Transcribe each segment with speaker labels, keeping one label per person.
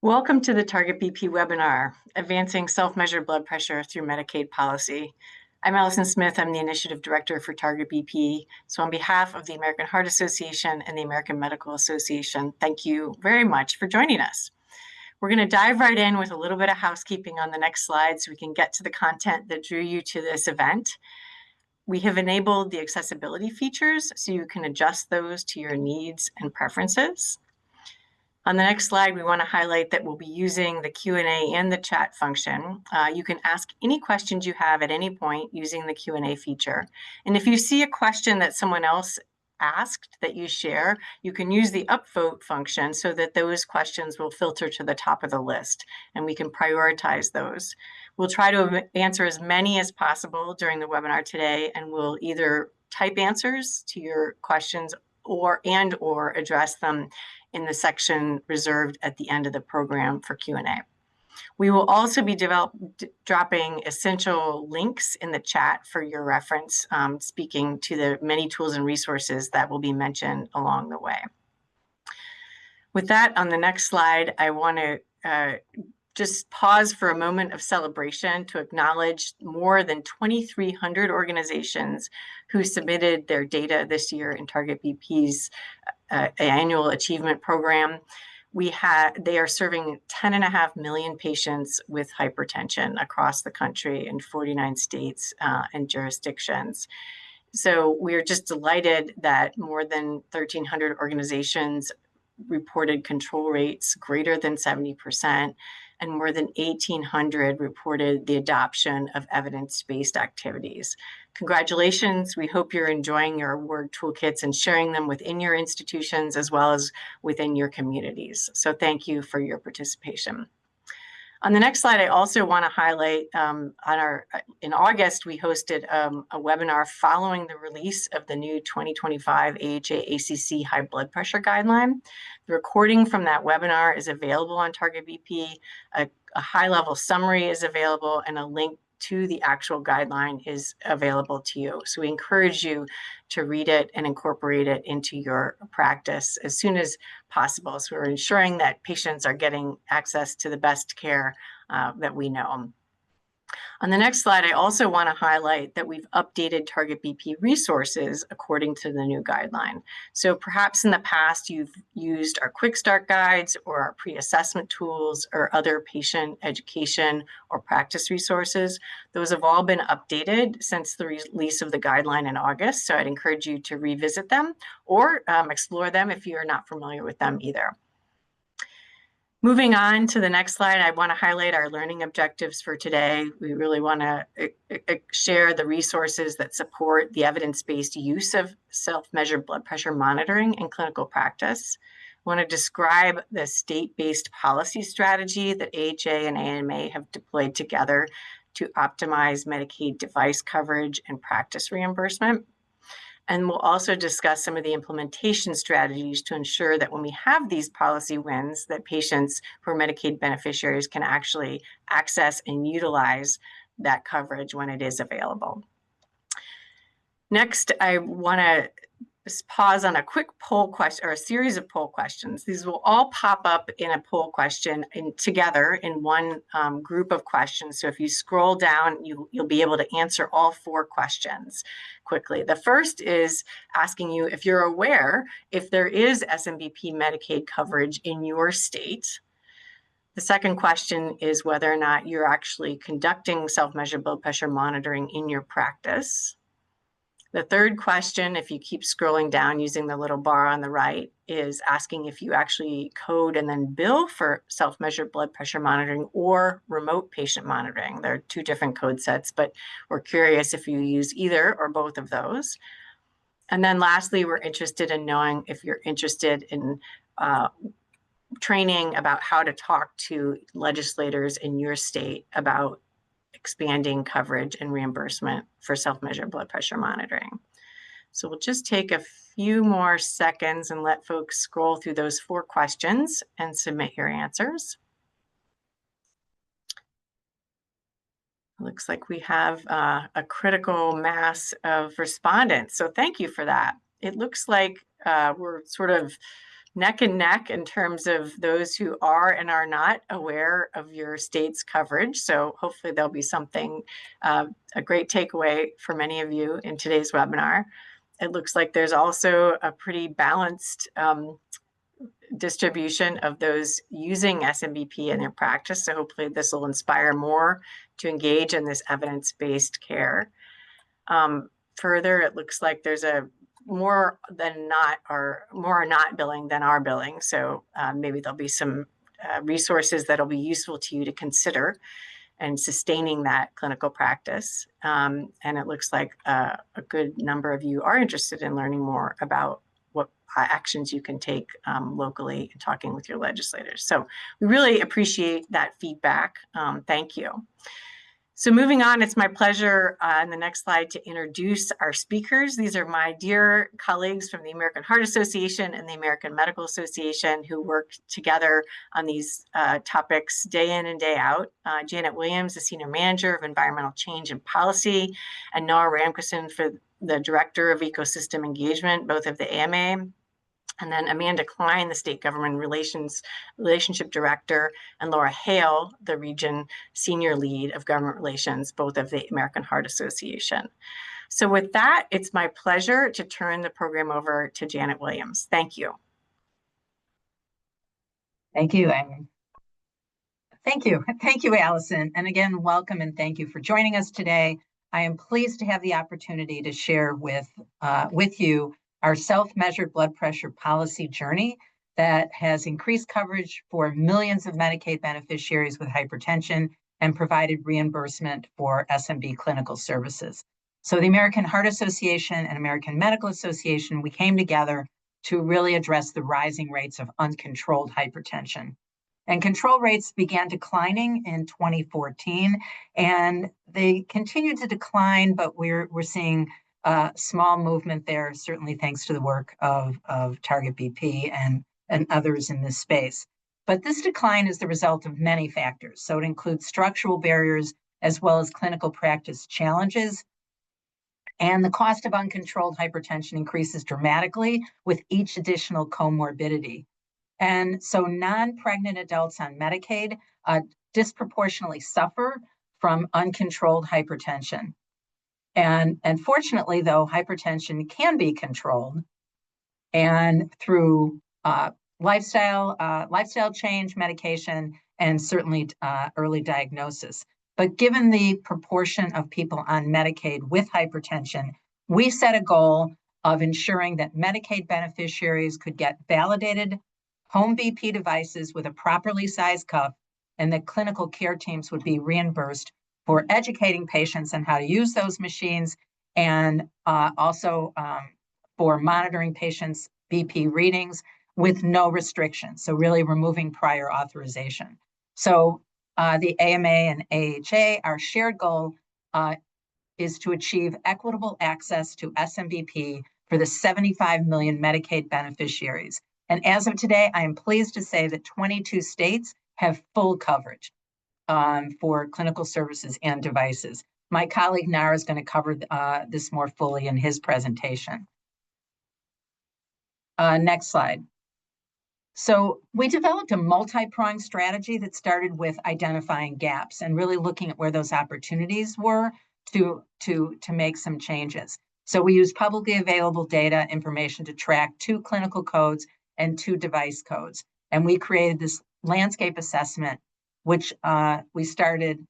Speaker 1: Welcome to the Target BP webinar, Advancing Self-Measured Blood Pressure Through Medicaid Policy. I'm Allison Smith. I'm the Initiative Director for Target BP. So on behalf of the American Heart Association and the American Medical Association, thank you very much for joining us. We're going to dive right in with a little bit of housekeeping on the next slide so we can get to the content that drew you to this event. We have enabled the accessibility features so you can adjust those to your needs and preferences. On the next slide, we want to highlight that we'll be using the Q&A and the chat function. You can ask any questions you have at any point using the Q&A feature. And if you see a question that someone else asked that you share, you can use the upvote function so that those questions will filter to the top of the list and we can prioritize those. We'll try to answer as many as possible during the webinar today, and we'll either type answers to your questions or address them in the section reserved at the end of the program for Q&A. We will also be dropping essential links in the chat for your reference, speaking to the many tools and resources that will be mentioned along the way. With that, on the next slide, I want to just pause for a moment of celebration to acknowledge more than 2,300 organizations who submitted their data this year in Target BP's annual achievement program. They are serving 10.5 million patients with hypertension across the country in 49 states and jurisdictions. So we're just delighted that more than 1,300 organizations reported control rates greater than 70%, and more than 1,800 reported the adoption of evidence-based activities. Congratulations. We hope you're enjoying your award toolkits and sharing them within your institutions as well as within your communities. So thank you for your participation. On the next slide, I also want to highlight in August, we hosted a webinar following the release of the new 2025 AHA-ACC high blood pressure guideline. The recording from that webinar is available on Target BP. A high-level summary is available, and a link to the actual guideline is available to you. So we encourage you to read it and incorporate it into your practice as soon as possible. So we're ensuring that patients are getting access to the best care that we know. On the next slide, I also want to highlight that we've updated Target BP resources according to the new guideline. So perhaps in the past, you've used our quick start guides or our pre-assessment tools or other patient education or practice resources. Those have all been updated since the release of the guideline in August. So I'd encourage you to revisit them or explore them if you're not familiar with them either. Moving on to the next slide, I want to highlight our learning objectives for today. We really want to share the resources that support the evidence-based use of self-measured blood pressure monitoring in clinical practice. I want to describe the state-based policy strategy that AHA and AMA have deployed together to optimize Medicaid device coverage and practice reimbursement. And we'll also discuss some of the implementation strategies to ensure that when we have these policy wins, that patients who are Medicaid beneficiaries can actually access and utilize that coverage when it is available. Next, I want to pause on a quick poll question or a series of poll questions. These will all pop up in a poll question together in one group of questions. So if you scroll down, you'll be able to answer all 4 questions quickly. The first is asking you if you're aware if there is SMBP Medicaid coverage in your state. The second question is whether or not you're actually conducting self-measured blood pressure monitoring in your practice. The third question, if you keep scrolling down using the little bar on the right, is asking if you actually code and then bill for self-measured blood pressure monitoring or remote patient monitoring. There are 2 different code sets, but we're curious if you use either or both of those. And then lastly, we're interested in knowing if you're interested in training about how to talk to legislators in your state about expanding coverage and reimbursement for self-measured blood pressure monitoring. So we'll just take a few more seconds and let folks scroll through those 4 questions and submit your answers. Looks like we have a critical mass of respondents. So thank you for that. It looks like we're sort of neck and neck in terms of those who are and are not aware of your state's coverage. So hopefully there'll be something, a great takeaway for many of you in today's webinar. It looks like there's also a pretty balanced distribution of those using SMBP in their practice. So hopefully this will inspire more to engage in this evidence-based care. Further, it looks like there's a more are not billing than are billing. So maybe there'll be some resources that'll be useful to you to consider and sustaining that clinical practice. And it looks like a good number of you are interested in learning more about what actions you can take locally and talking with your legislators. So we really appreciate that feedback. Thank you. So moving on, it's my pleasure on the next slide to introduce our speakers. These are my dear colleagues from the American Heart Association and the American Medical Association who work together on these topics day in and day out. Janet Williams, the Senior Manager of Environmental Change and Policy, and Noah Ramkison for the Director of Ecosystem Engagement, both of the AMA. And then Amanda Klein, the State Government Relationship Director, and Laura Hale, the Region Senior Lead of Government Relations, both of the American Heart Association. So with that, it's my pleasure to turn the program over to Janet Williams. Thank you.
Speaker 2: Thank you, Amy. Thank you, Allison. And again, welcome and thank you for joining us today. I am pleased to have the opportunity to share with you our self-measured blood pressure policy journey that has increased coverage for millions of Medicaid beneficiaries with hypertension and provided reimbursement for SMB clinical services. So the American Heart Association and American Medical Association, we came together to really address the rising rates of uncontrolled hypertension. And control rates began declining in 2014, and they continued to decline, but we're seeing small movement there, certainly thanks to the work of Target BP and others in this space. But this decline is the result of many factors. So it includes structural barriers as well as clinical practice challenges. And the cost of uncontrolled hypertension increases dramatically with each additional comorbidity. And so non-pregnant adults on Medicaid disproportionately suffer from uncontrolled hypertension. And fortunately, though, hypertension can be controlled and through lifestyle change, medication, and certainly early diagnosis. But given the proportion of people on Medicaid with hypertension, we set a goal of ensuring that Medicaid beneficiaries could get validated home BP devices with a properly sized cuff, and that clinical care teams would be reimbursed for educating patients on how to use those machines, and also for monitoring patients' BP readings with no restrictions. So really removing prior authorization. So the AMA and AHA, our shared goal is to achieve equitable access to SMBP for the 75 million Medicaid beneficiaries. And as of today, I am pleased to say that 22 states have full coverage for clinical services and devices. My colleague Nara is going to cover this more fully in his presentation. Next slide. So we developed a multi-pronged strategy that started with identifying gaps and really looking at where those opportunities were to make some changes. So we used publicly available data information to track 2 clinical codes and 2 device codes. And we created this landscape assessment, which when we started,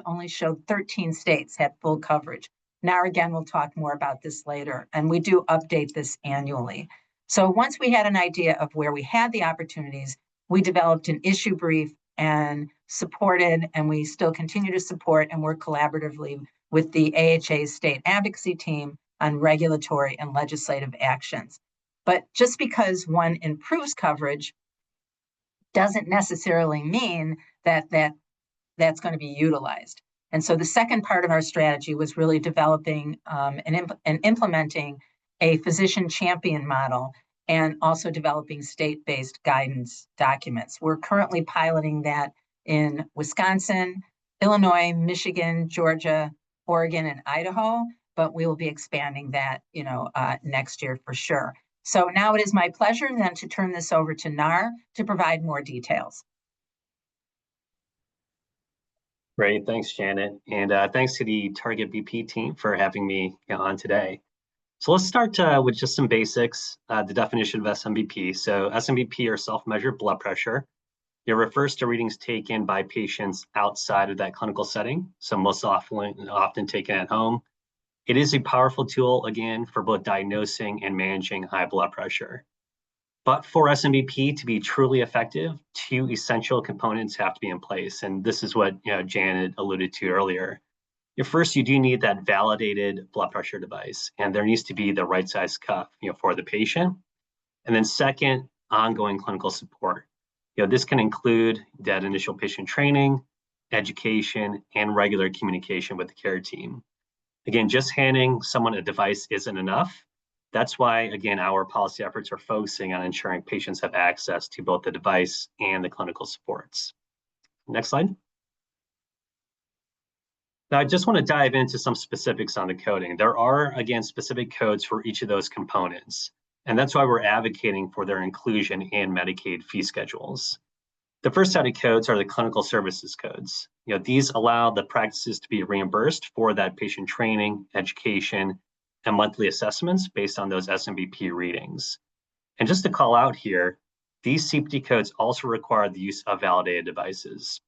Speaker 2: only showed 13 states had full coverage. Now, again, we'll talk more about this later, and we do update this annually. So once we had an idea of where we had the opportunities, we developed an issue brief and supported, and we still continue to support and work collaboratively with the AHA state advocacy team on regulatory and legislative actions. But just because one improves coverage doesn't necessarily mean that that's going to be utilized. And so the second part of our strategy was really developing and implementing a physician champion model, and also developing state-based guidance documents. We're currently piloting that in Wisconsin, Illinois, Michigan, Georgia, Oregon, and Idaho, but we will be expanding that next year for sure. So now it is my pleasure then to turn this over to Nar to provide more details.
Speaker 3: Great, thanks, Janet. And thanks to the Target BP team for having me on today. So let's start with just some basics, the definition of SMBP. So SMBP, or self-measured blood pressure, it refers to readings taken by patients outside of that clinical setting, so most often taken at home. It is a powerful tool, again, for both diagnosing and managing high blood pressure. But for SMBP to be truly effective, two essential components have to be in place. And this is what Janet alluded to earlier. First, you do need that validated blood pressure device, and there needs to be the right size cuff for the patient. And then second, ongoing clinical support. This can include that initial patient training, education, and regular communication with the care team. Again, just handing someone a device isn't enough. That's why, again, our policy efforts are focusing on ensuring patients have access to both the device and the clinical supports. Next slide. Now, I just want to dive into some specifics on the coding. There are, again, specific codes for each of those components, and that's why we're advocating for their inclusion in Medicaid fee schedules. The first set of codes are the clinical services codes. These allow the practices to be reimbursed for that patient training, education, and monthly assessments based on those SMBP readings. And just to call out here, these CPT codes also require the use of validated devices.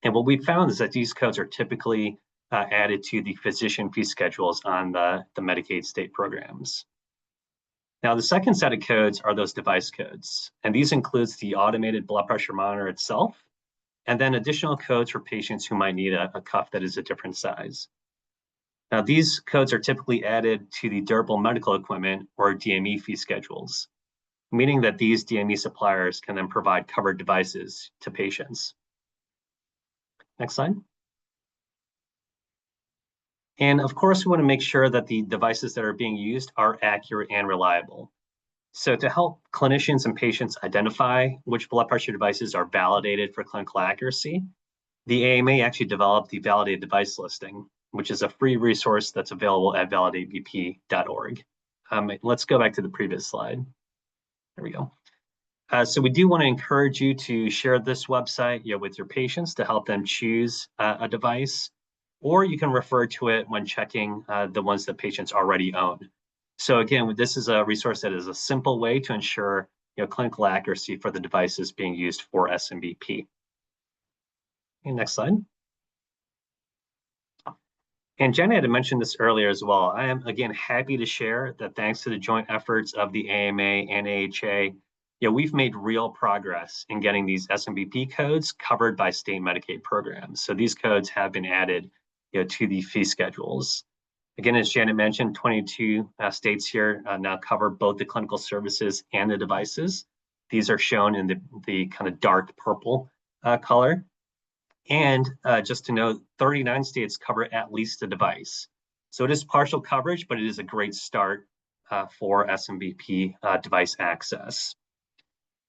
Speaker 3: And what we found is that these codes are typically added to the physician fee schedules on the Medicaid state programs. Now, the second set of codes are those device codes, and these includes the automated blood pressure monitor itself, and then additional codes for patients who might need a cuff that is a different size. Now, these codes are typically added to the durable medical equipment, or DME fee schedules, meaning that these DME suppliers can then provide covered devices to patients. Next slide. And of course, we want to make sure that the devices that are being used are accurate and reliable. So to help clinicians and patients identify which blood pressure devices are validated for clinical accuracy, the AMA actually developed the validated device listing, which is a free resource that's available at validatebp.org. Let's go back to the previous slide. There we go. So we do want to encourage you to share this website with your patients to help them choose a device, or you can refer to it when checking the ones that patients already own. So again, this is a resource that is a simple way to ensure clinical accuracy for the devices being used for SMBP. Okay, next slide. And Jenny had mentioned this earlier as well. I am, again, happy to share that thanks to the joint efforts of the AMA and AHA, we've made real progress in getting these SMBP codes covered by state Medicaid programs. So these codes have been added to the fee schedules. Again, as Janet mentioned, 22 states here now cover both the clinical services and the devices. These are shown in the kind of dark purple color. And just to note, 39 states cover at least a device. So it is partial coverage, but it is a great start for SMBP device access.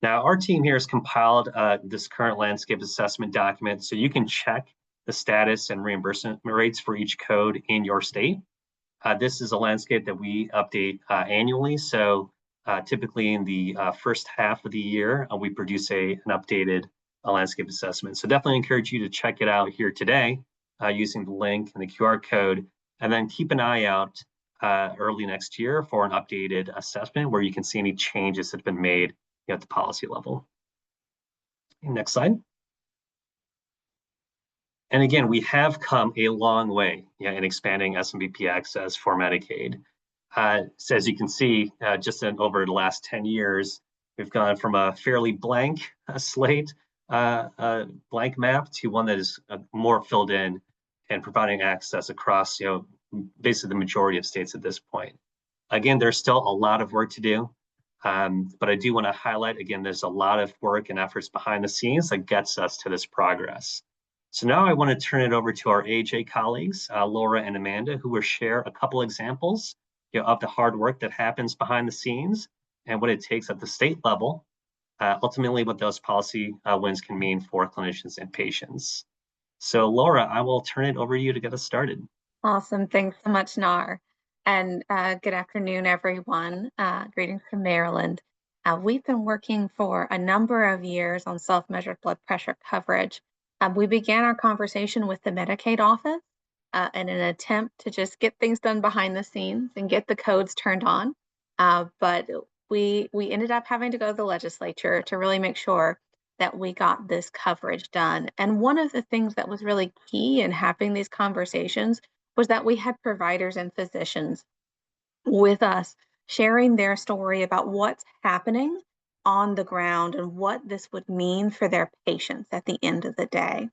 Speaker 3: Now, our team here has compiled this current landscape assessment document, so you can check the status and reimbursement rates for each code in your state. This is a landscape that we update annually. So typically in the first half of the year, we produce an updated landscape assessment. So definitely encourage you to check it out here today using the link and the QR code, and then keep an eye out early next year for an updated assessment where you can see any changes that have been made at the policy level. Next slide. And again, we have come a long way in expanding SMBP access for Medicaid. So as you can see, just over the last 10 years, we've gone from a fairly blank slate, blank map, to one that is more filled in and providing access across basically the majority of states at this point. Again, there's still a lot of work to do, but I do want to highlight, again, there's a lot of work and efforts behind the scenes that gets us to this progress. So now I want to turn it over to our AHA colleagues, Laura and Amanda, who will share a couple examples of the hard work that happens behind the scenes and what it takes at the state level, ultimately what those policy wins can mean for clinicians and patients. So Laura, I will turn it over to you to get us started.
Speaker 4: Awesome. Thanks so much, Nar. And good afternoon, everyone. Greetings from Maryland. We've been working for a number of years on self-measured blood pressure coverage. We began our conversation with the Medicaid office in an attempt to just get things done behind the scenes and get the codes turned on. But we ended up having to go to the legislature to really make sure that we got this coverage done. And one of the things that was really key in having these conversations was that we had providers and physicians with us sharing their story about what's happening on the ground and what this would mean for their patients at the end of the day.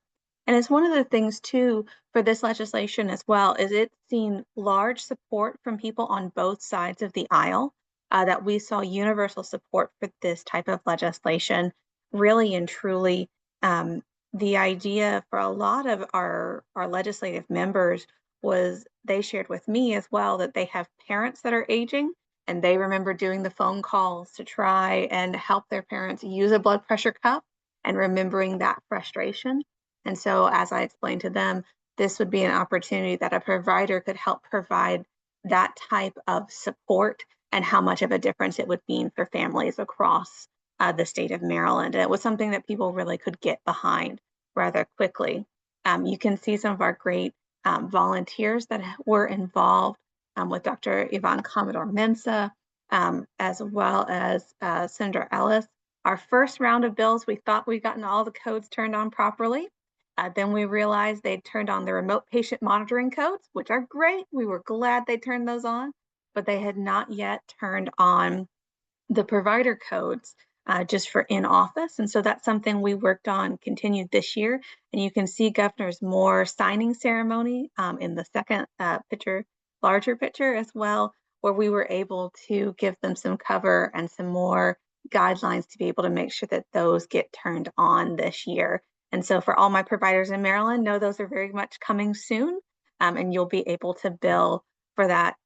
Speaker 4: And it's one of the things too for this legislation as well is it's seen large support from people on both sides of the aisle, that we saw universal support for this type of legislation. Really and truly, the idea for a lot of our legislative members was they shared with me as well that they have parents that are aging and they remember doing the phone calls to try and help their parents use a blood pressure cup and remembering that frustration. And so as I explained to them, this would be an opportunity that a provider could help provide that type of support and how much of a difference it would mean for families across the state of Maryland. And it was something that people really could get behind rather quickly. You can see some of our great volunteers that were involved with Dr. Yvonne Commodore-Mensah, as well as Senator Ellis. Our first round of bills, we thought we'd gotten all the codes turned on properly. Then we realized they'd turned on the remote patient monitoring codes, which are great. We were glad they turned those on, but they had not yet turned on the provider codes just for in office. And so that's something we worked on, continued this year. And you can see Governor Moore's signing ceremony in the second picture, larger picture as well, where we were able to give them some cover and some more guidelines to be able to make sure that those get turned on this year. And so for all my providers in Maryland, know those are very much coming soon, and you'll be able to bill for that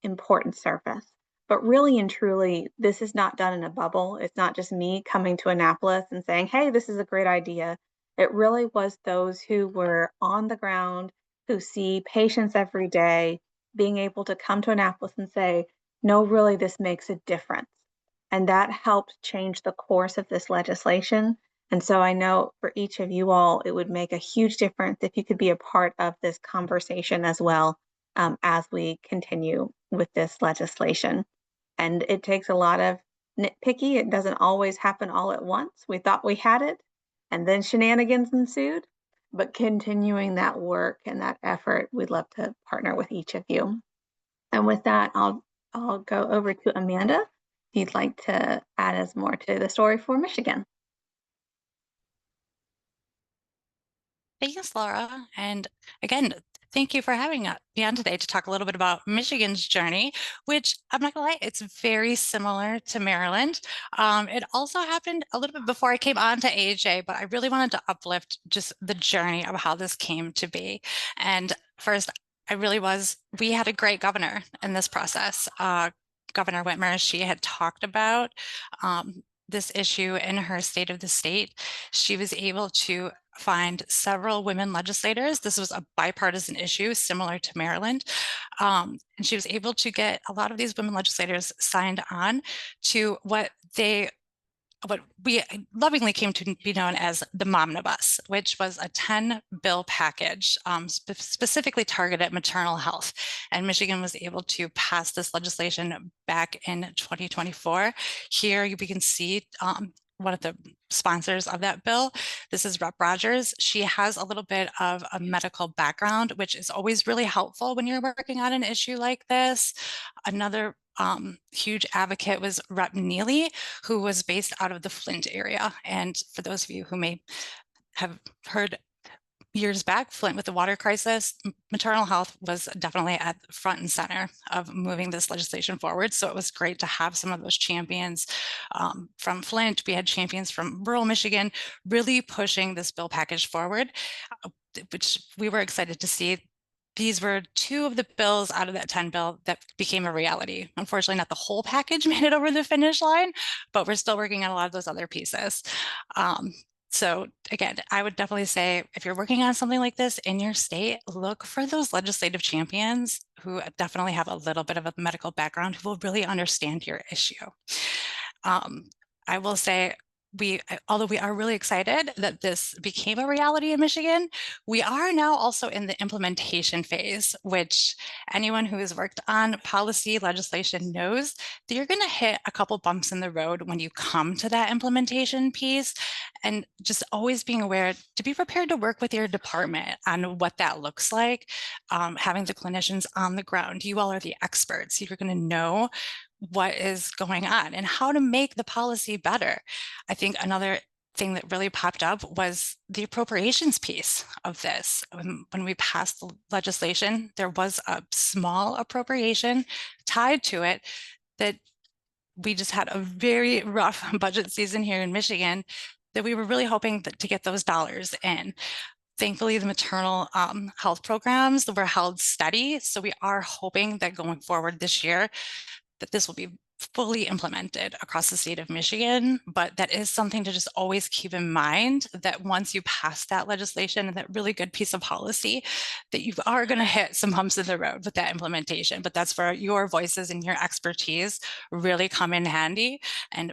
Speaker 4: important service. But really and truly, this is not done in a bubble. It's not just me coming to Annapolis and saying, hey, this is a great idea. It really was those who were on the ground, who see patients every day, being able to come to Annapolis and say, no, really, this makes a difference. And that helped change the course of this legislation. And so I know for each of you all, it would make a huge difference if you could be a part of this conversation as well, as we continue with this legislation. And it takes a lot of nitpicky. It doesn't always happen all at once. We thought we had it, and then shenanigans ensued. But continuing that work and that effort, we'd love to partner with each of you. And with that, I'll go over to Amanda, if you'd like to add us more to the story for Michigan.
Speaker 5: Thanks, Laura. And again, thank you for having me on today to talk a little bit about Michigan's journey, which I'm not gonna lie, it's very similar to Maryland. It also happened a little bit before I came on to AHA, but I really wanted to uplift just the journey of how this came to be. And first, we had a great governor in this process. Governor Whitmer, she had talked about this issue in her State of the State. She was able to find several women legislators. This was a bipartisan issue similar to Maryland. And she was able to get a lot of these women legislators signed on to what we lovingly came to be known as the Momnibus, which was a 10-bill package specifically targeted at maternal health. And Michigan was able to pass this legislation back in 2024. Here we can see one of the sponsors of that bill. This is Rep. Rogers. She has a little bit of a medical background, which is always really helpful when you're working on an issue like this. Another huge advocate was Rep. Neely, who was based out of the Flint area. And for those of you who may have heard years back, Flint with the water crisis, maternal health was definitely at front and center of moving this legislation forward. So it was great to have some of those champions from Flint. We had champions from rural Michigan really pushing this bill package forward, which we were excited to see. These were two of the bills out of that 10 bill that became a reality. Unfortunately, not the whole package made it over the finish line, but we're still working on a lot of those other pieces. So again, I would definitely say if you're working on something like this in your state, look for those legislative champions who definitely have a little bit of a medical background who will really understand your issue. I will say although we are really excited that this became a reality in Michigan, we are now also in the implementation phase, which anyone who has worked on policy legislation knows that you're going to hit a couple bumps in the road when you come to that implementation piece, and just always being aware to be prepared to work with your department on what that looks like. Having the clinicians on the ground, you all are the experts. You're going to know what is going on and how to make the policy better. I think another thing that really popped up was the appropriations piece of this. When we passed the legislation, there was a small appropriation tied to it that we just had a very rough budget season here in Michigan that we were really hoping to get those dollars in. Thankfully, the maternal health programs were held steady. So we are hoping that going forward this year, that this will be fully implemented across the state of Michigan, but that is something to just always keep in mind, that once you pass that legislation and that really good piece of policy, that you are going to hit some humps in the road with that implementation. But that's where your voices and your expertise really come in handy, and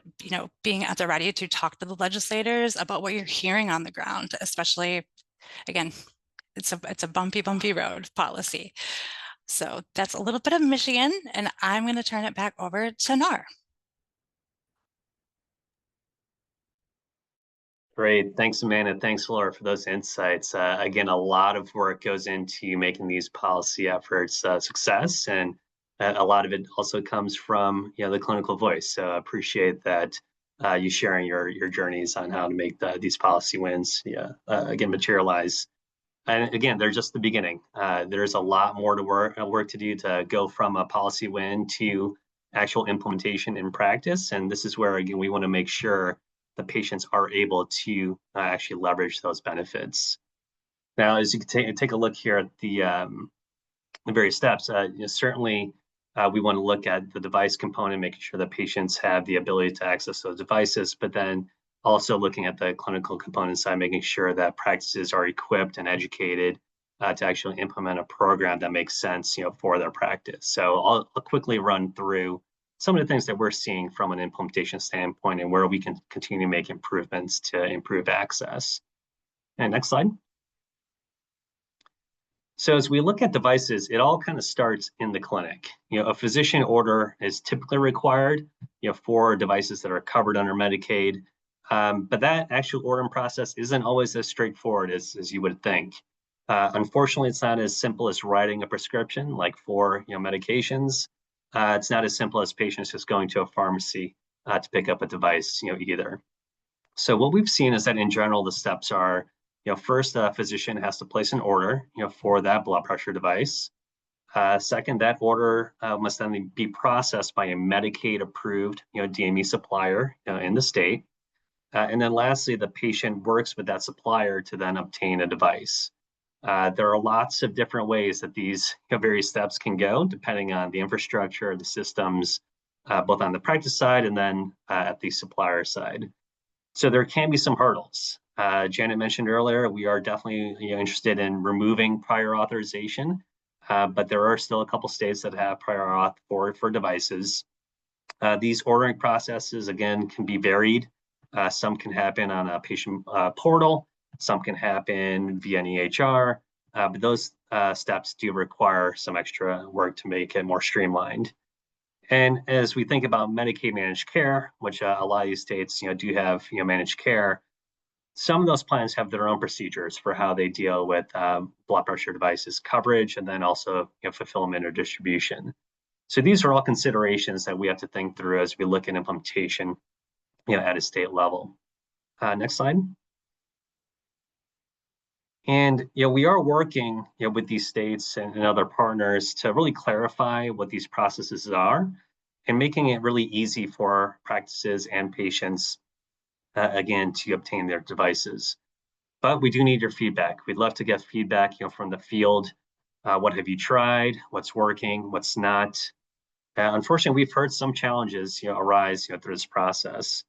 Speaker 5: being at the ready to talk to the legislators about what you're hearing on the ground, especially, again, it's a bumpy road policy. So that's a little bit of Michigan, and I'm going to turn it back over to Nar.
Speaker 3: Great. Thanks, Amanda. Thanks, Laura, for those insights. Again, a lot of work goes into making these policy efforts success, and a lot of it also comes from the clinical voice. So I appreciate that you sharing your journeys on how to make these policy wins again materialize. And again, they're just the beginning. There's a lot more to work to do to go from a policy win to actual implementation in practice. And this is where, again, we want to make sure the patients are able to actually leverage those benefits. Now, as you can take a look here at the various steps, certainly we want to look at the device component, making sure that patients have the ability to access those devices, but then also looking at the clinical component side, making sure that practices are equipped and educated to actually implement a program that makes sense, for their practice. So I'll quickly run through some of the things that we're seeing from an implementation standpoint and where we can continue to make improvements to improve access. And next slide. So as we look at devices, it all kind of starts in the clinic. A physician order is typically required, for devices that are covered under Medicaid. But that actual ordering process isn't always as straightforward as you would think. Unfortunately, it's not as simple as writing a prescription, like for medications. It's not as simple as patients just going to a pharmacy to pick up a device, either. So what we've seen is that in general, the steps are, first, a physician has to place an order, for that blood pressure device. Second, that order must then be processed by a Medicaid-approved, DME supplier in the state. And then lastly, the patient works with that supplier to then obtain a device. There are lots of different ways that these various steps can go, depending on the infrastructure, the systems, both on the practice side and then at the supplier side. So there can be some hurdles. Janet mentioned earlier, we are definitely interested in removing prior authorization, but there are still a couple states that have prior auth for devices. These ordering processes, again, can be varied. Some can happen on a patient portal, some can happen via an EHR, but those steps do require some extra work to make it more streamlined. And as we think about Medicaid managed care, which a lot of these states do have managed care, some of those plans have their own procedures for how they deal with blood pressure devices coverage and then also fulfillment or distribution. So these are all considerations that we have to think through as we look at implementation at a state level. Next slide. And we are working with these states and other partners to really clarify what these processes are and making it really easy for practices and patients, again, to obtain their devices. But we do need your feedback. We'd love to get feedback from the field. What have you tried? What's working? What's not? Unfortunately, we've heard some challenges arise through this process.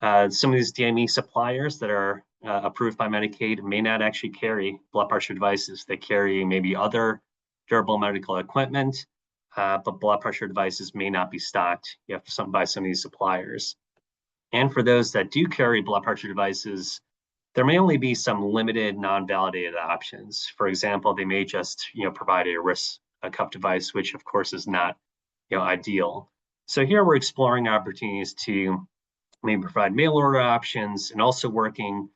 Speaker 3: Some of these DME suppliers that are approved by Medicaid may not actually carry blood pressure devices. They carry maybe other durable medical equipment, but blood pressure devices may not be stocked by some of these suppliers. And for those that do carry blood pressure devices, there may only be some limited non-validated options. For example, they may just provide a wrist cuff device, which of course is not ideal. So here we're exploring opportunities to maybe provide mail order options, and also working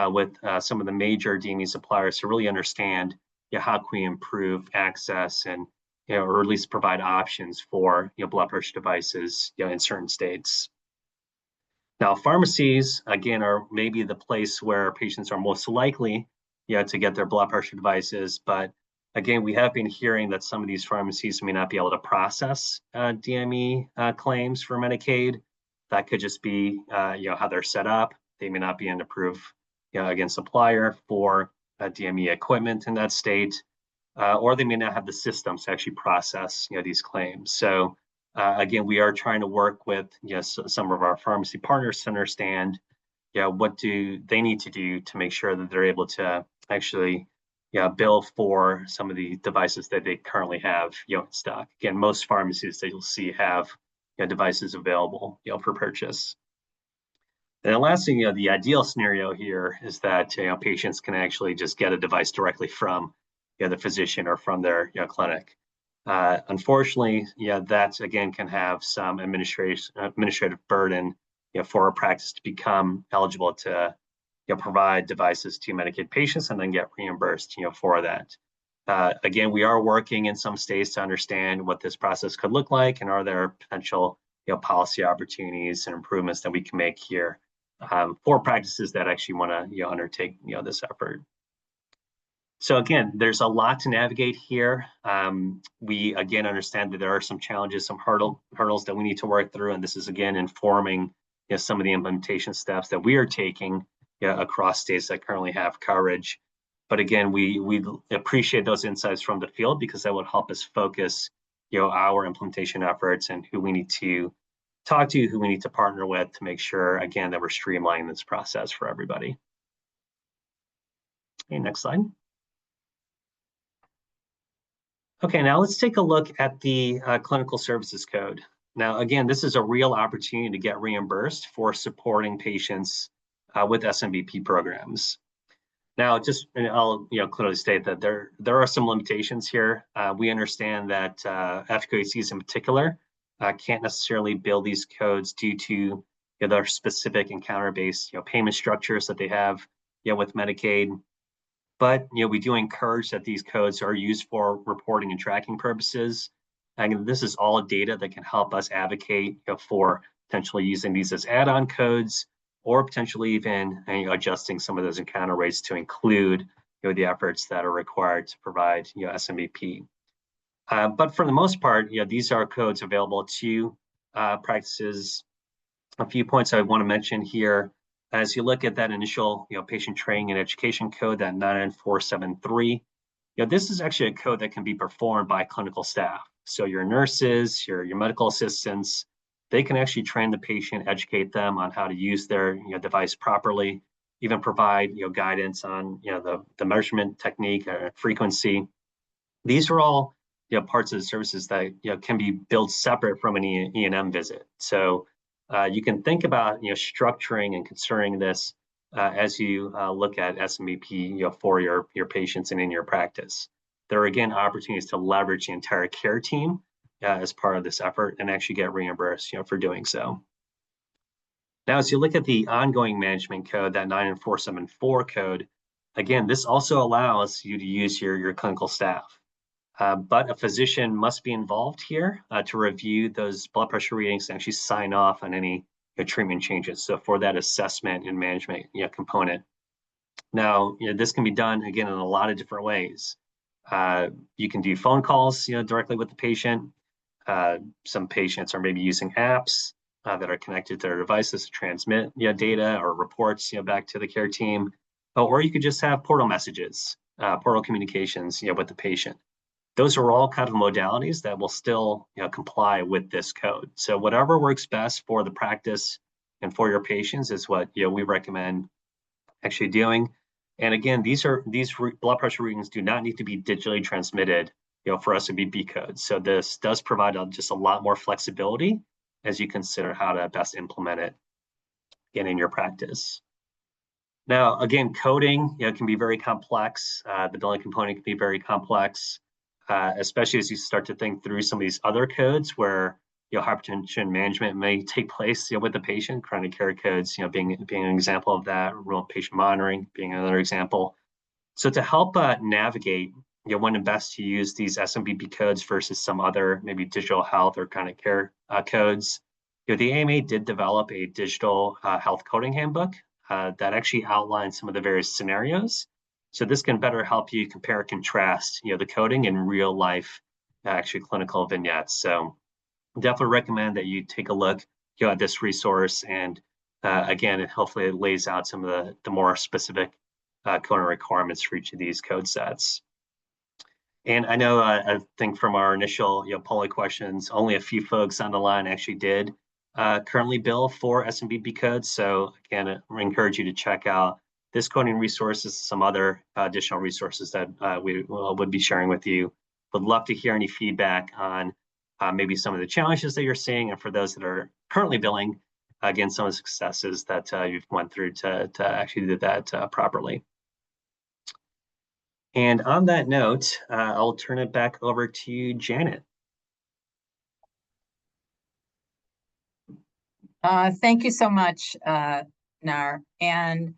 Speaker 3: with some of the major DME suppliers to really understand how can we improve access and or at least provide options for blood pressure devices in certain states. Now, pharmacies, again, are maybe the place where patients are most likely to get their blood pressure devices. But again, we have been hearing that some of these pharmacies may not be able to process DME claims for Medicaid. That could just be how they're set up. They may not be an approved again supplier for DME equipment in that state, or they may not have the systems to actually process these claims. So again, we are trying to work with some of our pharmacy partners to understand what do they need to do to make sure that they're able to actually bill for some of the devices that they currently have in stock. Again, most pharmacies that you'll see have devices available for purchase. And the last thing, the ideal scenario here is that patients can actually just get a device directly from the physician or from their clinic. Unfortunately, that again can have some administrative burden for a practice to become eligible to provide devices to Medicaid patients and then get reimbursed for that. Again, we are working in some states to understand what this process could look like, and are there potential policy opportunities and improvements that we can make here for practices that actually want to undertake this effort. So again, there's a lot to navigate here. We again understand that there are some challenges, some hurdles that we need to work through, and this is again informing some of the implementation steps that we are taking across states that currently have coverage. But again, we appreciate those insights from the field, because that would help us focus our implementation efforts and who we need to talk to, who we need to partner with to make sure, again, that we're streamlining this process for everybody. Okay, next slide. Okay, now let's take a look at the Clinical Services Code. Now, again, this is a real opportunity to get reimbursed for supporting patients with SMBP programs. Now, I'll clearly state that there are some limitations here. We understand that FQHCs in particular can't necessarily build these codes due to their specific encounter-based payment structures that they have with Medicaid. But we do encourage that these codes are used for reporting and tracking purposes. And this is all data that can help us advocate for potentially using these as add-on codes, or potentially even adjusting some of those encounter rates to include the efforts that are required to provide SMBP. But for the most part, these are codes available to practices. A few points I want to mention here. As you look at that initial patient training and education code, that 99473, this is actually a code that can be performed by clinical staff. So your nurses, your medical assistants, they can actually train the patient, educate them on how to use their device properly, even provide guidance on the measurement technique, frequency. These are all parts of the services that can be billed separate from an E&M visit. So you can think about structuring and concerning this as you look at SMBP for your patients and in your practice. There are again opportunities to leverage the entire care team as part of this effort and actually get reimbursed for doing so. Now, as you look at the ongoing management code, that 99474 code, again, this also allows you to use your clinical staff. But a physician must be involved here to review those blood pressure readings and actually sign off on any treatment changes. So for that assessment and management component. Now, this can be done again in a lot of different ways. You can do phone calls directly with the patient. Some patients are maybe using apps that are connected to their devices to transmit data or reports back to the care team. Or you could just have portal messages, portal communications with the patient. Those are all kind of modalities that will still comply with this code. So whatever works best for the practice and for your patients is what we recommend actually doing. And again, these blood pressure readings do not need to be digitally transmitted, for SMBP codes. So this does provide just a lot more flexibility as you consider how to best implement it in your practice. Now, again, coding can be very complex. The billing component can be very complex, especially as you start to think through some of these other codes where hypertension management may take place with the patient. Chronic care codes, being an example of that. Remote patient monitoring being another example. So to help navigate, when best to use these SMBP codes versus some other maybe digital health or chronic care codes, the AMA did develop a digital health coding handbook that actually outlines some of the various scenarios. So this can better help you compare and contrast, the coding in real life, actually clinical vignettes. So definitely recommend that you take a look at this resource. And again, hopefully it lays out some of the more specific coding requirements for each of these code sets. And I know, I think from our initial polling questions, only a few folks on the line actually did currently bill for SMBP codes. So again, I encourage you to check out this coding resources, some other additional resources that we would be sharing with you. Would love to hear any feedback on maybe some of the challenges that you're seeing, and for those that are currently billing, again, some of the successes that you've went through to actually do that properly. And on that note, I'll turn it back over to you, Janet.
Speaker 2: Thank you so much, Nar. And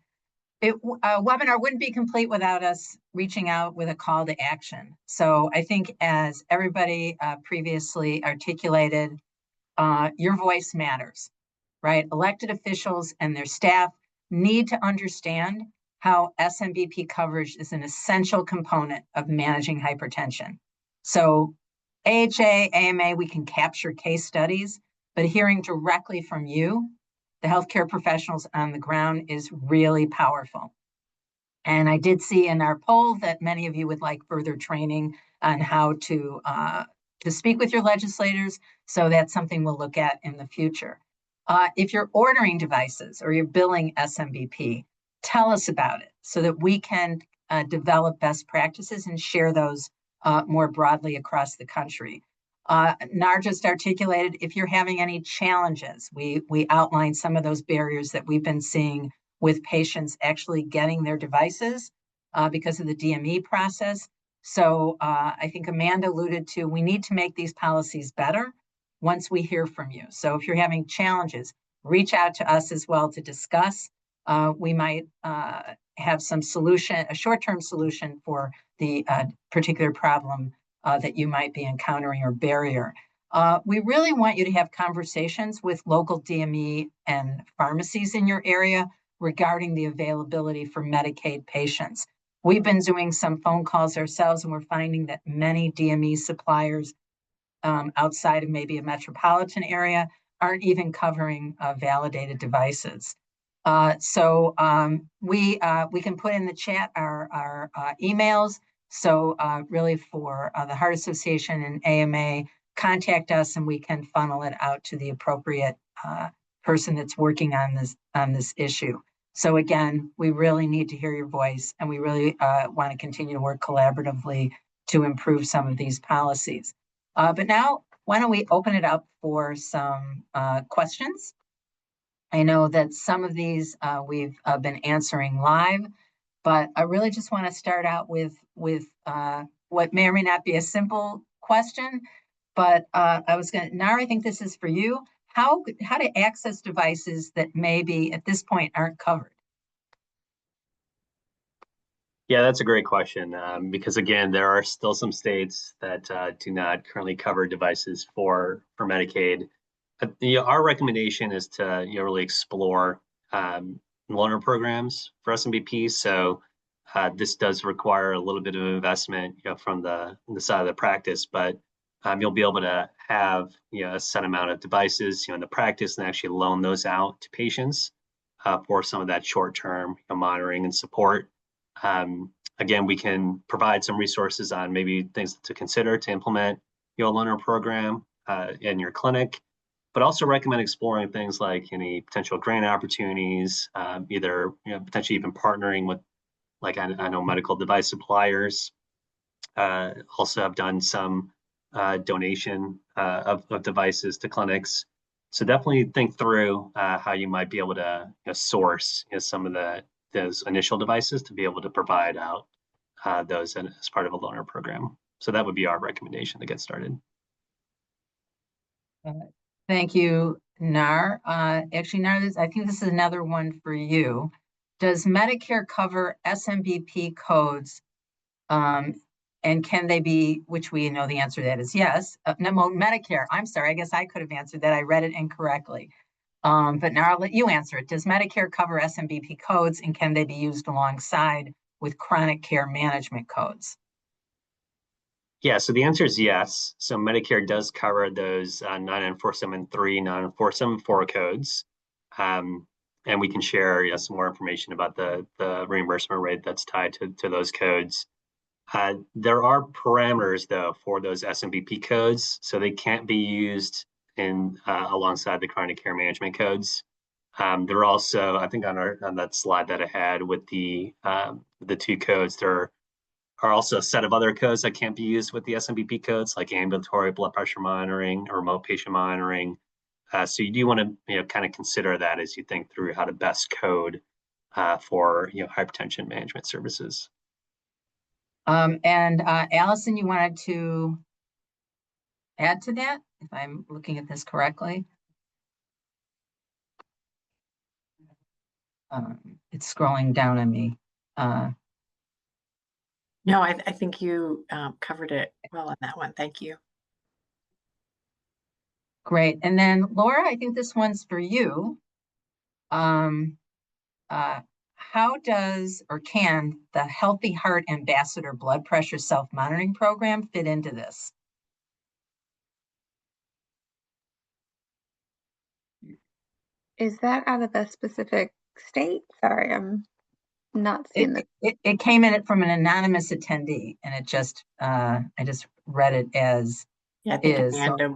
Speaker 2: a webinar wouldn't be complete without us reaching out with a call to action. So I think, as everybody previously articulated, your voice matters, right? Elected officials and their staff need to understand how SMBP coverage is an essential component of managing hypertension. So AHA, AMA, we can capture case studies, but hearing directly from you, the healthcare professionals on the ground, is really powerful. And I did see in our poll that many of you would like further training on how to speak with your legislators. So that's something we'll look at in the future. If you're ordering devices or you're billing SMBP, tell us about it so that we can develop best practices and share those more broadly across the country. Nar just articulated, if you're having any challenges, we outlined some of those barriers that we've been seeing with patients actually getting their devices because of the DME process. So I think Amanda alluded to, we need to make these policies better once we hear from you. So if you're having challenges, reach out to us as well to discuss. We might have some solution, a short-term solution for the particular problem that you might be encountering or barrier. We really want you to have conversations with local DME and pharmacies in your area regarding the availability for Medicaid patients. We've been doing some phone calls ourselves, and we're finding that many DME suppliers outside of maybe a metropolitan area aren't even covering validated devices. So we can put in the chat our emails. So really for the Heart Association and AMA, contact us and we can funnel it out to the appropriate person that's working on this issue. So again, we really need to hear your voice, and we really want to continue to work collaboratively to improve some of these policies. But now, why don't we open it up for some questions? I know that some of these we've been answering live, but I really just want to start out with what may or may not be a simple question. But Nara, I think this is for you. How to access devices that maybe at this point aren't covered?
Speaker 3: Yeah, that's a great question, because again, there are still some states that do not currently cover devices for Medicaid. Our recommendation is to really explore loaner programs for SMBP. So this does require a little bit of investment from the side of the practice, but you'll be able to have a set amount of devices in the practice and actually loan those out to patients for some of that short-term monitoring and support. Again, we can provide some resources on maybe things to consider to implement a loaner program in your clinic. but also recommend exploring things like any potential grant opportunities, either potentially even partnering with, like I know medical device suppliers also have done some donation of devices to clinics. So definitely think through how you might be able to source some of those initial devices to be able to provide out those as part of a loaner program. So that would be our recommendation to get started.
Speaker 2: Thank you, Nar. Actually, Nar, I think this is another one for you. Does Medicare cover SMBP codes? And can they be, which we know the answer to that is yes. No, Medicare, I'm sorry, I guess I could have answered that. I read it incorrectly. But now I'll let you answer it. Does Medicare cover SMBP codes, and can they be used alongside with chronic care management codes?
Speaker 3: Yeah, so the answer is yes. So Medicare does cover those 99473, 99474 codes. And we can share some more information about the reimbursement rate that's tied to those codes. There are parameters, though, for those SMBP codes, so they can't be used in alongside the chronic care management codes. There are also, I think on that slide that I had with the two codes, there are also a set of other codes that can't be used with the SMBP codes, like ambulatory blood pressure monitoring or remote patient monitoring. So you do want to kind of consider that as you think through how to best code for hypertension management services.
Speaker 2: And Allison, you wanted to add to that, if I'm looking at this correctly? It's scrolling down on me.
Speaker 1: No, I think you covered it well on that one. Thank you.
Speaker 2: Great. And then Laura, I think this one's for you. How does or can the Healthy Heart Ambassador blood pressure self-monitoring program fit into this?
Speaker 4: Is that out of a specific state? Sorry, I'm not seeing the.
Speaker 2: It came in from an anonymous attendee, and it just I just read it as
Speaker 1: Yeah, I think
Speaker 2: is.
Speaker 1: Amanda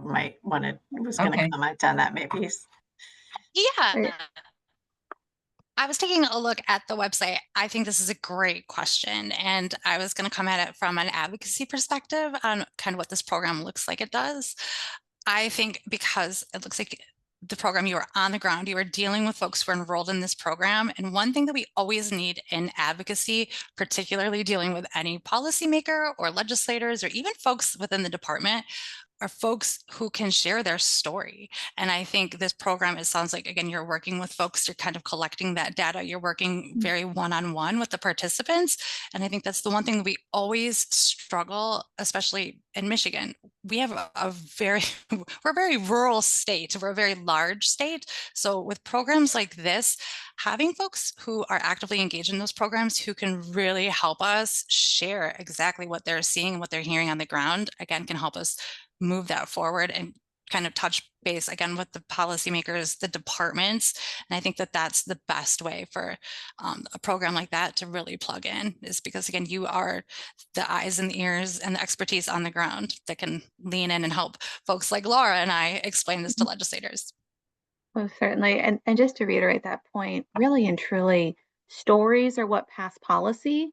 Speaker 1: was going to comment on that maybe.
Speaker 5: Yeah. I was taking a look at the website. I think this is a great question, and I was going to come at it from an advocacy perspective on kind of what this program looks like it does. I think because it looks like the program, you are on the ground, you are dealing with folks who are enrolled in this program. And one thing that we always need in advocacy, particularly dealing with any policymaker or legislators or even folks within the department, are folks who can share their story. And I think this program, it sounds like, again, you're working with folks, you're kind of collecting that data, you're working very one-on-one with the participants. And I think that's the one thing that we always struggle, especially in Michigan. We have we're a very rural state, we're a very large state. So with programs like this, having folks who are actively engaged in those programs who can really help us share exactly what they're seeing, what they're hearing on the ground, again, can help us move that forward and kind of touch base again with the policymakers, the departments. And I think that that's the best way for a program like that to really plug in, is because, again, you are the eyes and the ears and the expertise on the ground that can lean in and help folks like Laura and I explain this to legislators.
Speaker 4: Oh, certainly. And just to reiterate that point, really and truly, stories are what pass policy,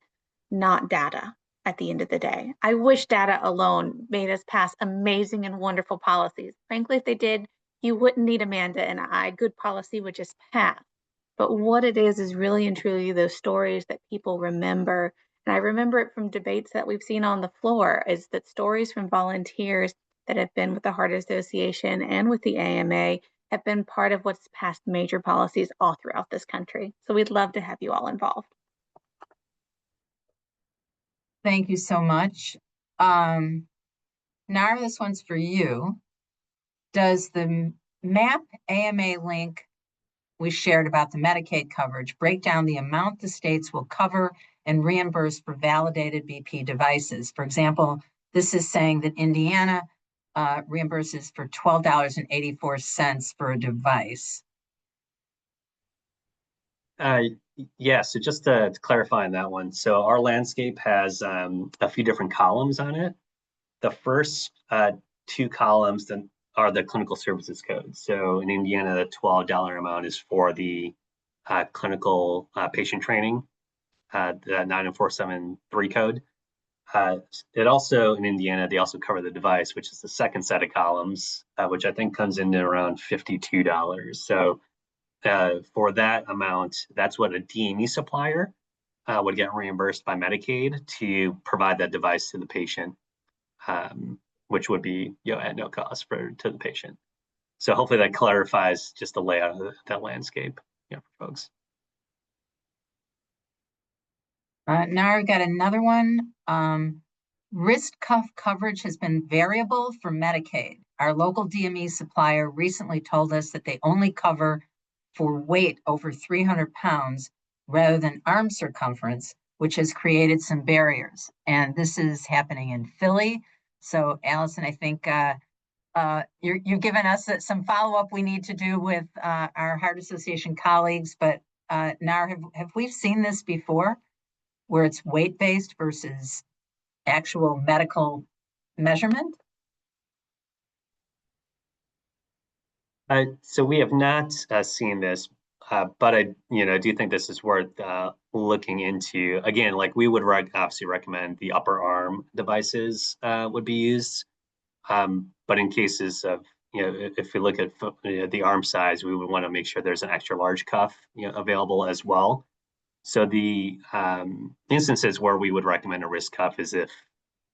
Speaker 4: not data at the end of the day. I wish data alone made us pass amazing and wonderful policies. Frankly, if they did, you wouldn't need Amanda and I. Good policy would just pass. But what it is really and truly those stories that people remember. And I remember it from debates that we've seen on the floor, is that stories from volunteers that have been with the Heart Association and with the AMA have been part of what's passed major policies all throughout this country. So we'd love to have you all involved.
Speaker 2: Thank you so much. Nara, this one's for you. Does the MAP AMA link we shared about the Medicaid coverage break down the amount the states will cover and reimburse for validated BP devices? For example, this is saying that Indiana reimburses for $12.84 for a device.
Speaker 3: Yeah, so just to clarify on that one, so our landscape has a few different columns on it. The first two columns are the clinical services codes. So in Indiana, the $12 amount is for the clinical patient training, the 99473 code. It also, in Indiana, they also cover the device, which is the second set of columns, which I think comes into around $52. So for that amount, that's what a DME supplier would get reimbursed by Medicaid to provide that device to the patient, which would be at no cost to the patient. So hopefully that clarifies just the layout of that landscape for folks.
Speaker 2: Now I've got another one. Wrist cuff coverage has been variable for Medicaid. Our local DME supplier recently told us that they only cover for weight over 300 pounds rather than arm circumference, which has created some barriers. And this is happening in Philly. So Allison, I think you've given us some follow-up we need to do with our Heart Association colleagues, but now have we seen this before, where it's weight-based versus actual medical measurement?
Speaker 3: So we have not seen this, but I do think this is worth looking into. Again, like we would obviously recommend the upper arm devices would be used, but in cases of if we look at the arm size, we would want to make sure there's an extra large cuff available as well. So the instances where we would recommend a wrist cuff is if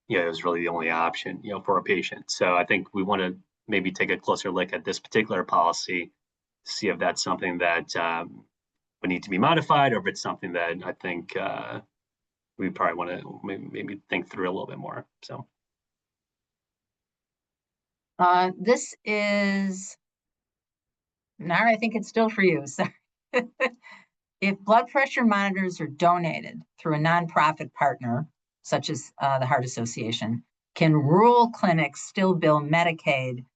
Speaker 3: it was really the only option for a patient. So I think we want to maybe take a closer look at this particular policy, see if that's something that would need to be modified, or if it's something that I think we probably want to maybe think through a little bit more. So
Speaker 2: this is, Nara, I think it's still for you. So if blood pressure monitors are donated through a nonprofit partner, such as the Heart Association, can rural clinics still bill Medicaid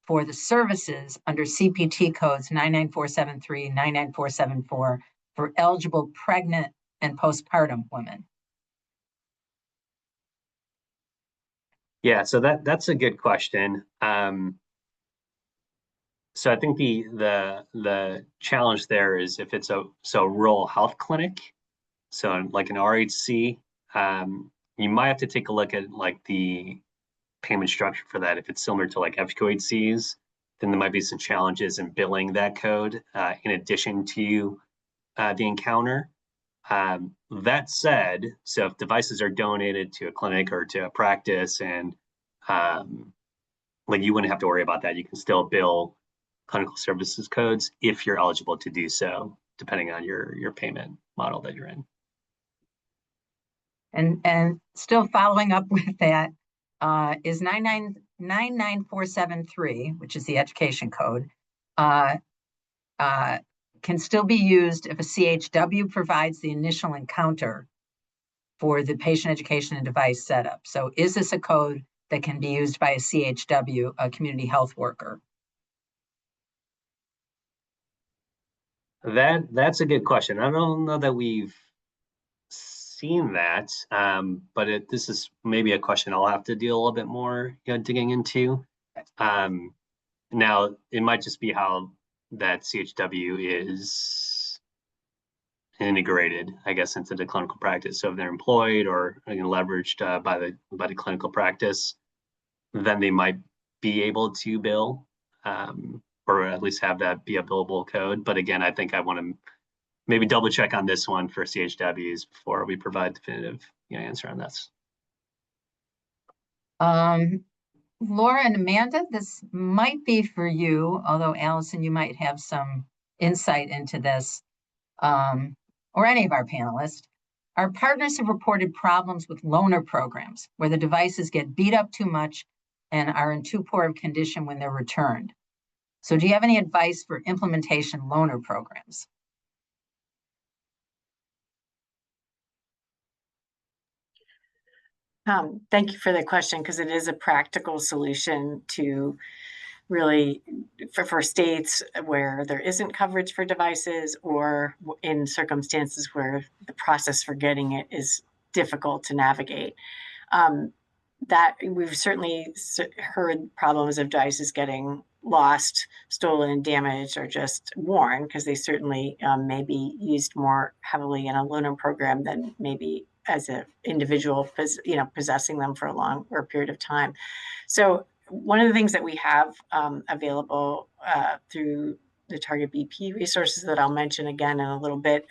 Speaker 2: for the services under CPT codes 99473, 99474 for eligible pregnant and postpartum women?
Speaker 3: Yeah, so that's a good question. So I think the challenge there is if it's a rural health clinic, so like an RHC, you might have to take a look at like the payment structure for that. If it's similar to like FQHCs, then there might be some challenges in billing that code in addition to the encounter. That said, so if devices are donated to a clinic or to a practice, and like you wouldn't have to worry about that. You can still bill clinical services codes if you're eligible to do so, depending on your payment model that you're in.
Speaker 2: And still following up with that, is 99473, which is the education code, can still be used if a CHW provides the initial encounter for the patient education and device setup. So is this a code that can be used by a CHW, a community health worker?
Speaker 3: That's a good question. I don't know that we've seen that, but this is maybe a question I'll have to do a little bit more digging into. Now, it might just be how that CHW is integrated, I guess, into the clinical practice. So if they're employed or leveraged by the clinical practice, then they might be able to bill, or at least have that be a billable code. But again, I think I want to maybe double check on this one for CHWs before we provide definitive answer on this.
Speaker 2: Laura and Amanda, this might be for you, although Allison, you might have some insight into this, or any of our panelists. Our partners have reported problems with loaner programs where the devices get beat up too much and are in too poor of condition when they're returned. So do you have any advice for implementation loaner programs?
Speaker 1: Thank you for the question, because it is a practical solution to really for states where there isn't coverage for devices, or in circumstances where the process for getting it is difficult to navigate. that we've certainly heard problems of devices getting lost, stolen, damaged, or just worn, because they certainly may be used more heavily in a loaner program than maybe as an individual, possessing them for a long or period of time. So one of the things that we have available through the Target BP resources that I'll mention again in a little bit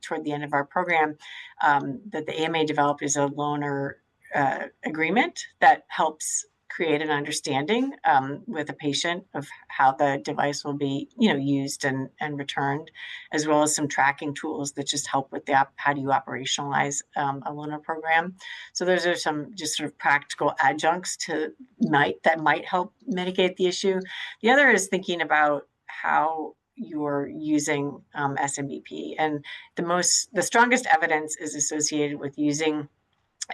Speaker 1: toward the end of our program, that the AMA developed is a loaner agreement that helps create an understanding with a patient of how the device will be, used and returned, as well as some tracking tools that just help with how do you operationalize a loaner program. So those are some just sort of practical adjuncts that might help mitigate the issue. The other is thinking about how you're using SMBP, and the strongest evidence is associated with using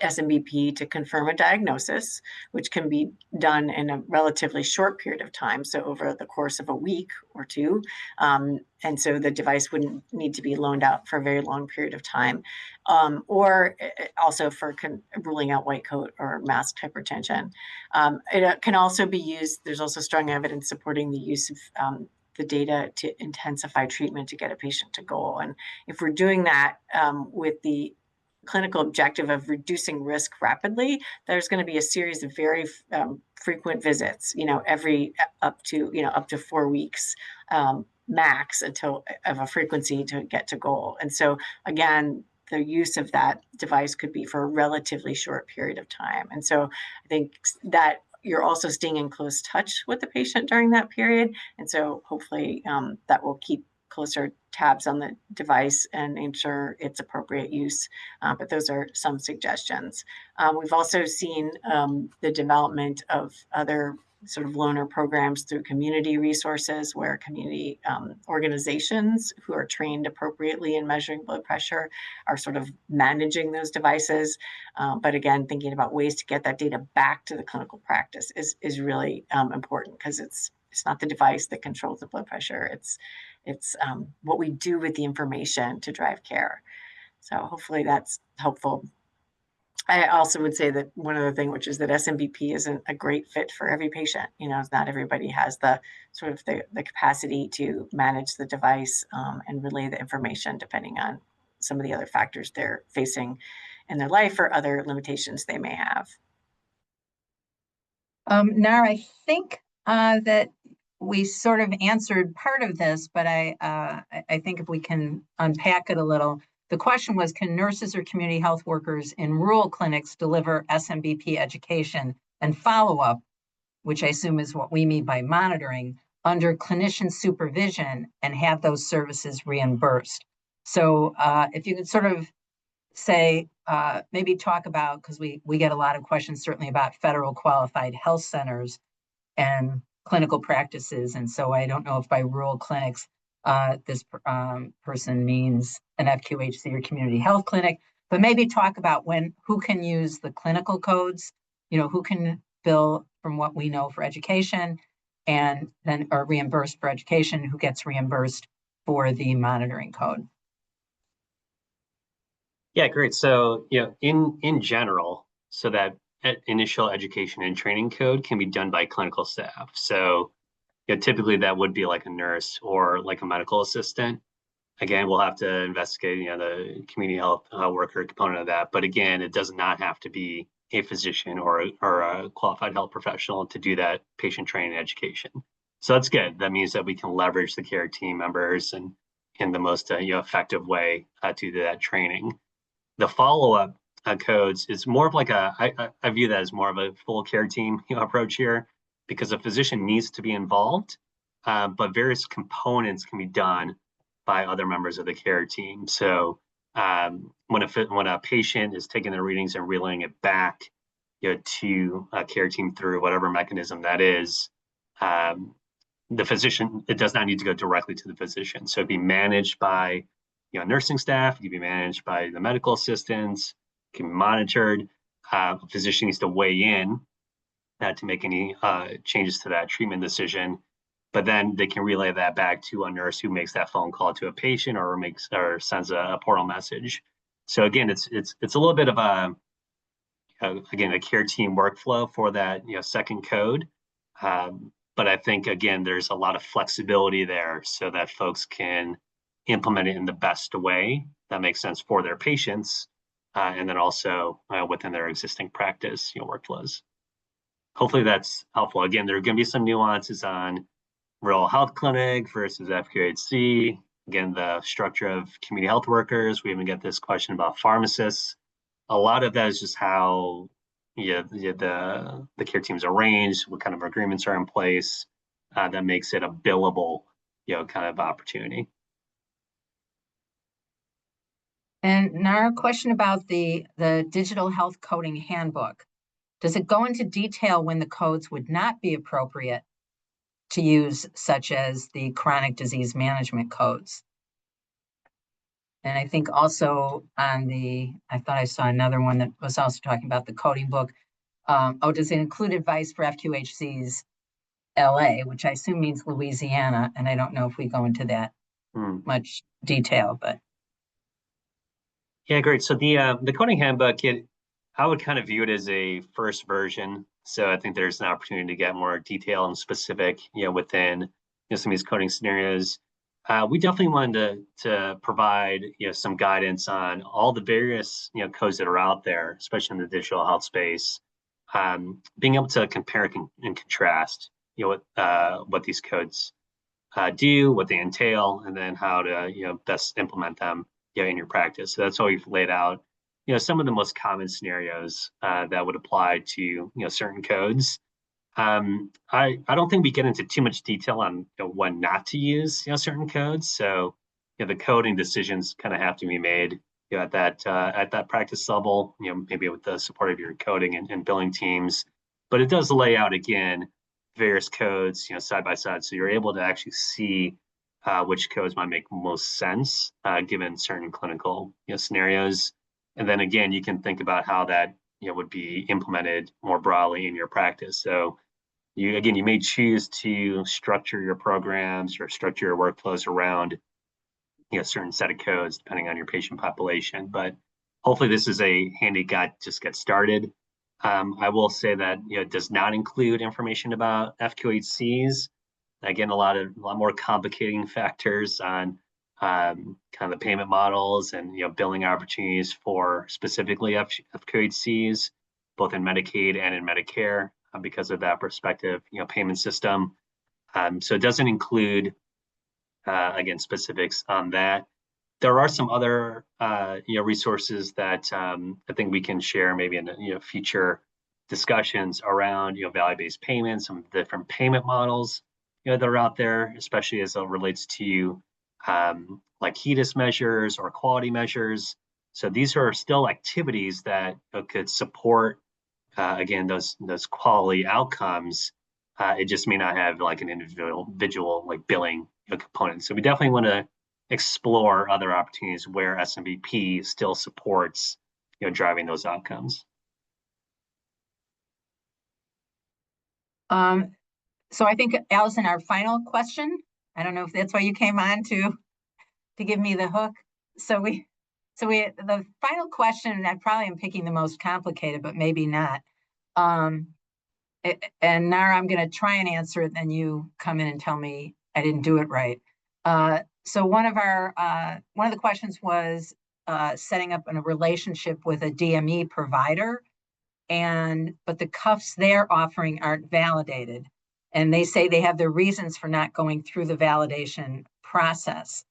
Speaker 1: SMBP to confirm a diagnosis, which can be done in a relatively short period of time, so over the course of a week or two. And so the device wouldn't need to be loaned out for a very long period of time, or also for ruling out white coat or mask hypertension. It can also be used, there's also strong evidence supporting the use of the data to intensify treatment to get a patient to goal. And if we're doing that with the clinical objective of reducing risk rapidly, there's going to be a series of very frequent visits, every up to 4 weeks max of a frequency to get to goal. And so again, the use of that device could be for a relatively short period of time. And so I think that you're also staying in close touch with the patient during that period. And so hopefully that will keep closer tabs on the device and ensure its appropriate use. But those are some suggestions. We've also seen the development of other sort of loaner programs through community resources, where community organizations who are trained appropriately in measuring blood pressure are sort of managing those devices. But again, thinking about ways to get that data back to the clinical practice is really important, because it's not the device that controls the blood pressure. It's what we do with the information to drive care. So hopefully that's helpful. I also would say that one other thing, which is that SMBP isn't a great fit for every patient. Not everybody has the sort of the capacity to manage the device and relay the information, depending on some of the other factors they're facing in their life or other limitations they may have.
Speaker 2: Nara, I think that we sort of answered part of this, but I think if we can unpack it a little. The question was, can nurses or community health workers in rural clinics deliver SMBP education and follow-up, which I assume is what we mean by monitoring, under clinician supervision and have those services reimbursed? So if you could sort of say, maybe talk about, because we get a lot of questions certainly about federal qualified health centers and clinical practices. And so I don't know if by rural clinics, this person means an FQHC or community health clinic, but maybe talk about who can use the clinical codes, who can bill from what we know for education, and then are reimbursed for education, who gets reimbursed for the monitoring code.
Speaker 3: Yeah, great. So, in general, so that initial education and training code can be done by clinical staff. So, typically that would be like a nurse or like a medical assistant. Again, we'll have to investigate, the community health worker component of that. But again, it does not have to be a physician or a qualified health professional to do that patient training and education. So that's good. That means that we can leverage the care team members and in the most effective way to do that training. The follow-up codes is more of like I view that as more of a full care team approach here, because a physician needs to be involved, but various components can be done by other members of the care team. So when a patient is taking their readings and relaying it back to a care team through whatever mechanism that is, the physician, it does not need to go directly to the physician. So it'd be managed by nursing staff, it can be managed by the medical assistants, it can be monitored. A physician needs to weigh in to make any changes to that treatment decision, but then they can relay that back to a nurse who makes that phone call to a patient or sends a portal message. So again, it's a little bit of again, a care team workflow for that, second code. But I think, again, there's a lot of flexibility there so that folks can implement it in the best way that makes sense for their patients, and then also within their existing practice, workflows. Hopefully that's helpful. Again, there are going to be some nuances on rural health clinic versus FQHC. Again, the structure of community health workers. We even get this question about pharmacists. A lot of that is just how the care teams arranged, what kind of agreements are in place that makes it a billable, kind of opportunity.
Speaker 2: And now a question about the digital health coding handbook. Does it go into detail when the codes would not be appropriate to use, such as the chronic disease management codes? And I think also on I thought I saw another one that was also talking about the coding book. Does it include advice for FQHCs LA, which I assume means Louisiana, and I don't know if we go into that much detail, but.
Speaker 3: Yeah, great. So the coding handbook, I would kind of view it as a first version. So I think there's an opportunity to get more detail and specific, within some of these coding scenarios. We definitely wanted to provide some guidance on all the various codes that are out there, especially in the digital health space. Being able to compare and contrast what these codes do, what they entail, and then how to best implement them in your practice. So that's how we've laid out some of the most common scenarios that would apply to certain codes. I don't think we get into too much detail on when not to use certain codes. So the coding decisions kind of have to be made at that practice level. Maybe with the support of your coding and billing teams. But it does lay out again various codes side by side, so you're able to actually see which codes might make most sense given certain clinical scenarios. And then again, you can think about how that would be implemented more broadly in your practice. So you may choose to structure your programs or structure your workflows around a certain set of codes depending on your patient population. But hopefully this is a handy guide to just get started. I will say that it does not include information about FQHCs. Again, a lot more complicating factors on kind of the payment models and billing opportunities for specifically FQHCs, both in Medicaid and in Medicare, because of that respective payment system. So it doesn't include again specifics on that. There are some other resources that I think we can share maybe in future discussions around value-based payments, some different payment models that are out there, especially as it relates to like HEDIS measures or quality measures. So these are still activities that could support again those quality outcomes. It just may not have like an individual like billing component. So we definitely want to explore other opportunities where SMBP still supports driving those outcomes.
Speaker 2: So I think, Allison, our final question, I don't know if that's why you came on to give me the hook. So the final question, and I probably am picking the most complicated, but maybe not. And Nara, I'm going to try and answer it, then you come in and tell me I didn't do it right. So one of the questions was setting up a relationship with a DME provider, but the cuffs they're offering aren't validated. And they say they have their reasons for not going through the validation process.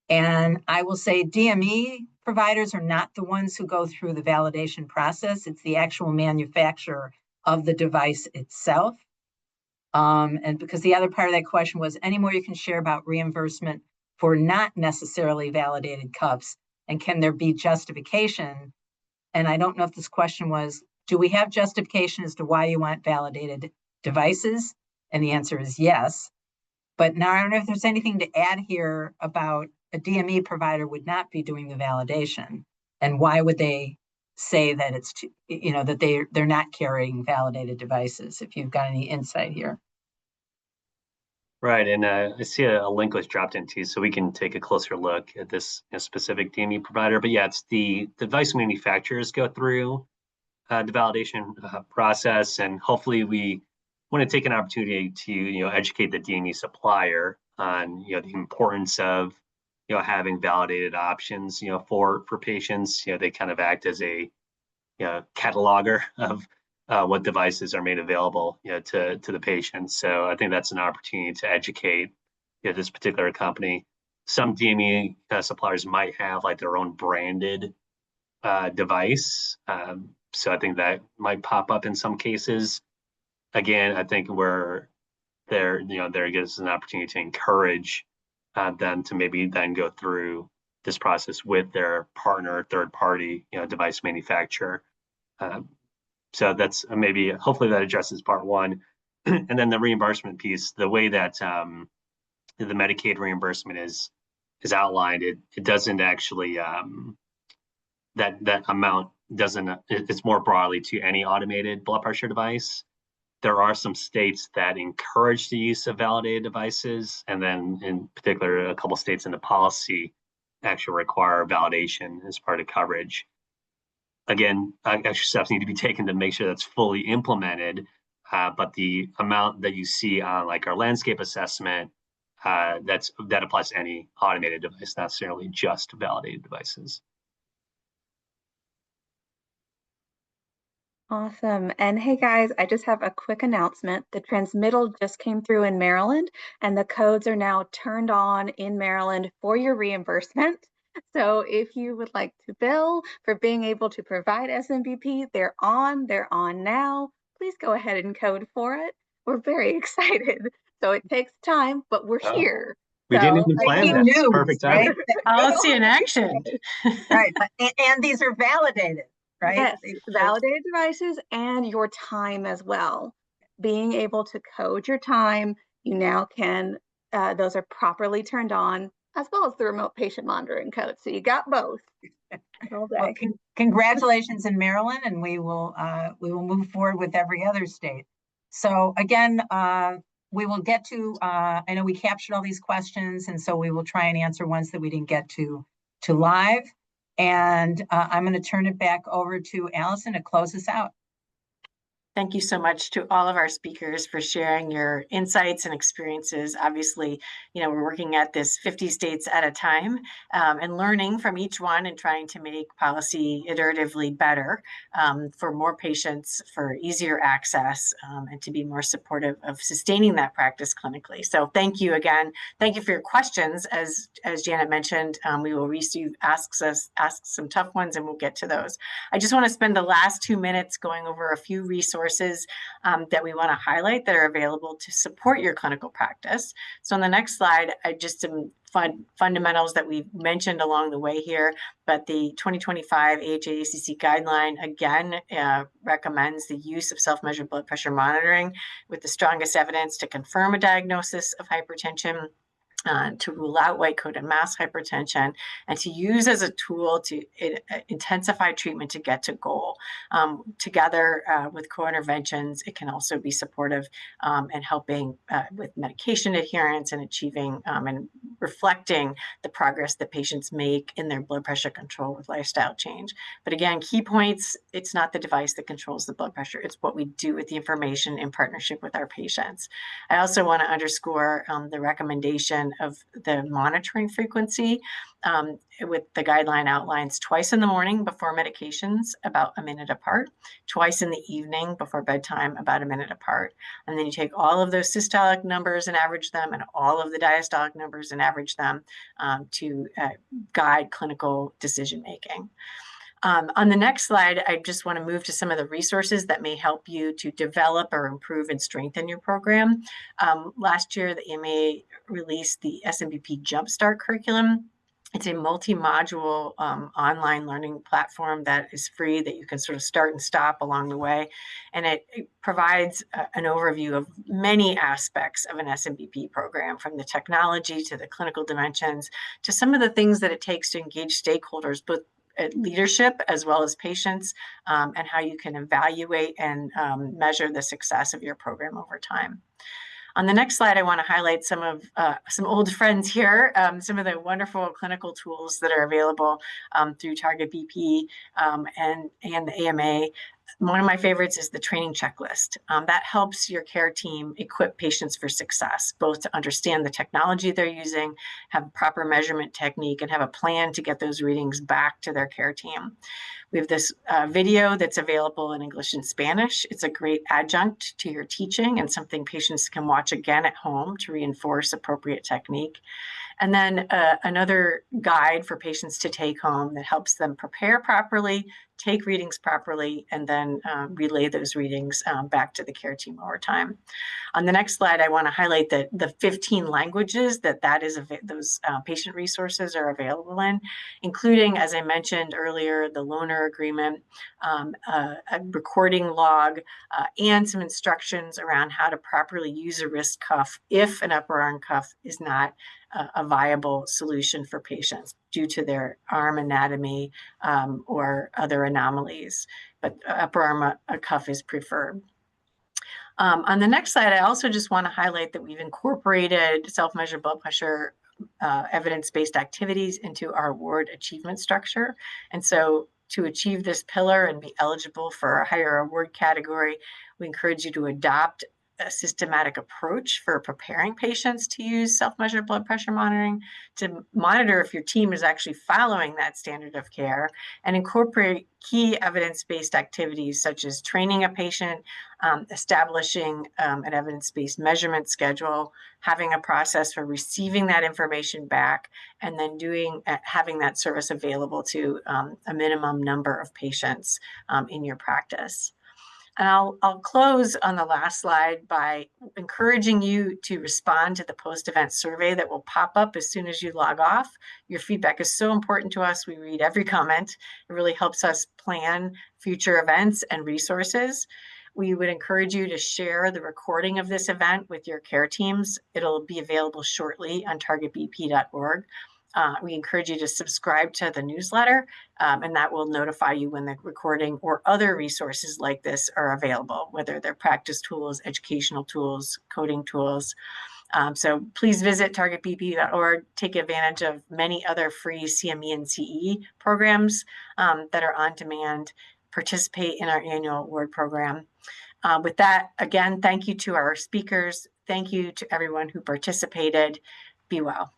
Speaker 2: And I will say DME providers are not the ones who go through the validation process. It's the actual manufacturer of the device itself. And because the other part of that question was, any more you can share about reimbursement for not necessarily validated cuffs, and can there be justification? And I don't know if this question was, do we have justification as to why you want validated devices? And the answer is yes. But now I don't know if there's anything to add here about a DME provider would not be doing the validation, and why would they say that it's that they're not carrying validated devices? If you've got any insight here.
Speaker 3: Right, and I see a link was dropped into, so we can take a closer look at this specific DME provider. But yeah, it's the device manufacturers go through the validation process, and hopefully we want to take an opportunity to educate the DME supplier on the importance of having validated options for patients. They kind of act as a cataloger of what devices are made available to the patient. So I think that's an opportunity to educate this particular company. Some DME suppliers might have like their own branded device. So I think that might pop up in some cases. Again, I think where there gives us an opportunity to encourage them to maybe then go through this process with their partner, third party, device manufacturer. So that's maybe, hopefully that addresses part one. And then the reimbursement piece, the way that the Medicaid reimbursement is outlined, it doesn't actually, that amount doesn't, it's more broadly to any automated blood pressure device. There are some states that encourage the use of validated devices, and then in particular, a couple states in the policy actually require validation as part of coverage. Again, extra steps need to be taken to make sure that's fully implemented, but the amount that you see on like our landscape assessment, that applies to any automated device, not necessarily just validated devices.
Speaker 4: Awesome. And hey guys, I just have a quick announcement. The transmittal just came through in Maryland, and the codes are now turned on in Maryland for your reimbursement. So if you would like to bill for being able to provide SMBP, they're on now. Please go ahead and code for it. We're very excited. So it takes time, but we're here.
Speaker 3: We didn't even plan that. It's perfect time.
Speaker 2: Right?
Speaker 1: Policy in action.
Speaker 2: Right, and these are validated, right?
Speaker 4: Yes, validated devices and your time as well. Being able to code your time, you now can, those are properly turned on, as well as the remote patient monitoring code. So you got both.
Speaker 2: Well, congratulations in Maryland, and we will move forward with every other state. So again, we will get to, I know we captured all these questions, and so we will try and answer ones that we didn't get to live. And I'm going to turn it back over to Allison to close us out.
Speaker 1: Thank you so much to all of our speakers for sharing your insights and experiences. Obviously, we're working at this 50 states at a time, and learning from each one and trying to make policy iteratively better for more patients, for easier access, and to be more supportive of sustaining that practice clinically. So thank you again. Thank you for your questions. As Janet mentioned, we will receive ask some tough ones, and we'll get to those. I just want to spend the last 2 minutes going over a few resources that we want to highlight that are available to support your clinical practice. So on the next slide, I just some fundamentals that we've mentioned along the way here, but the 2025 AHA-ACC guideline again recommends the use of self-measured blood pressure monitoring with the strongest evidence to confirm a diagnosis of hypertension, to rule out white-coated mass hypertension, and to use as a tool to intensify treatment to get to goal. Together with co-interventions, it can also be supportive and helping with medication adherence and achieving and reflecting the progress that patients make in their blood pressure control with lifestyle change. But again, key points, it's not the device that controls the blood pressure, it's what we do with the information in partnership with our patients. I also want to underscore the recommendation of the monitoring frequency, with the guideline outlines twice in the morning before medications, about a minute apart, twice in the evening before bedtime, about a minute apart. And then you take all of those systolic numbers and average them, and all of the diastolic numbers and average them to guide clinical decision-making. On the next slide, I just want to move to some of the resources that may help you to develop or improve and strengthen your program. Last year, the AMA released the SMBP Jumpstart curriculum. It's a multi-module online learning platform that is free, that you can sort of start and stop along the way. And it provides an overview of many aspects of an SMBP program, from the technology to the clinical dimensions, to some of the things that it takes to engage stakeholders, both leadership as well as patients, and how you can evaluate and measure the success of your program over time. On the next slide, I want to highlight some old friends here, some of the wonderful clinical tools that are available through Target BP and the AMA. One of my favorites is the training checklist. That helps your care team equip patients for success, both to understand the technology they're using, have proper measurement technique, and have a plan to get those readings back to their care team. We have this video that's available in English and Spanish. It's a great adjunct to your teaching and something patients can watch again at home to reinforce appropriate technique. And then another guide for patients to take home that helps them prepare properly, take readings properly, and then relay those readings back to the care team over time. On the next slide, I want to highlight that the 15 languages those patient resources are available in, including, as I mentioned earlier, the loaner agreement, a recording log, and some instructions around how to properly use a wrist cuff if an upper arm cuff is not a viable solution for patients due to their arm anatomy or other anomalies, but upper arm cuff is preferred. On the next slide, I also just want to highlight that we've incorporated self-measured blood pressure evidence-based activities into our award achievement structure. And so to achieve this pillar and be eligible for a higher award category, we encourage you to adopt a systematic approach for preparing patients to use self-measured blood pressure monitoring, to monitor if your team is actually following that standard of care, and incorporate key evidence-based activities such as training a patient, establishing an evidence-based measurement schedule, having a process for receiving that information back, and then having that service available to a minimum number of patients in your practice. And I'll close on the last slide by encouraging you to respond to the post-event survey that will pop up as soon as you log off. Your feedback is so important to us. We read every comment. It really helps us plan future events and resources. We would encourage you to share the recording of this event with your care teams. It'll be available shortly on targetbp.org. We encourage you to subscribe to the newsletter, and that will notify you when the recording or other resources like this are available, whether they're practice tools, educational tools, coding tools. So please visit targetbp.org, take advantage of many other free CME and CE programs that are on demand, participate in our annual award program. With that, again, thank you to our speakers. Thank you to everyone who participated. Be well.